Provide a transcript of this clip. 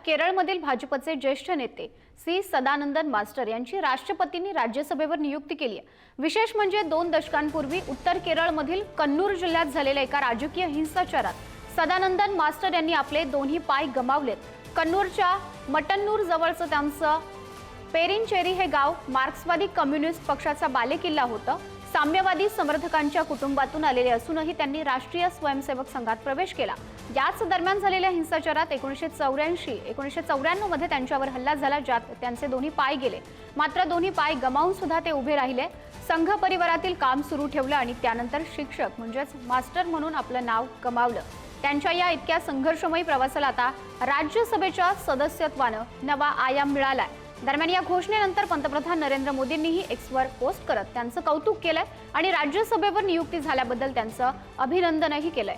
केरळमधील भाजपचे ज्येष्ठ नेते सी सदानंदन मास्टर यांची राष्ट्रपतींनी राज्यसभेवर नियुक्ती केली आहे। विशेष म्हणजे 2 दशकांपूर्वी उत्तर केरळमधील कन्नूर जिल्ह्यात झालेल्या एका राजकीय हिंसाचारात सदानंदन मास्टर यांनी आपले दोन्ही पाय गमावलेत। कन्नूरच्या मटन्नूर जवळचं त्यांचं पेरिनचेरी हे गाव मार्क्सवादी कम्युनिस्ट पक्षाचा बालेकिल्ला होतं। साम्यवादी समर्थकांच्या कुटुंबातून आलेले असूनही त्यांनी राष्ट्रीय स्वयंसेवक संघात प्रवेश केला। याच दरम्यान झालेल्या हिंसाचारात 1994 मध्ये त्यांच्यावर हल्ला झाला, ज्यात त्यांचे दोन्ही पाय गेले। मात्र दोन्ही पाय गमावून सुद्धा ते उभे राहिले, संघ परिवारातील काम सुरू ठेवलं आणि त्यानंतर शिक्षक म्हणजेच मास्टर म्हणून आपलं नाव कमावलं। त्यांच्या या इतक्या संघर्षमयी प्रवासाला आता राज्यसभेच्या सदस्यत्वानं नवा आयाम मिळालाय। दरम्यान या घोषणेनंतर पंतप्रधान नरेंद्र मोदींनीही एक्सवर पोस्ट करत त्यांचं कौतुक केलंय आणि राज्यसभेवर नियुक्ती झाल्याबद्दल त्यांचं अभिनंदनही केलंय।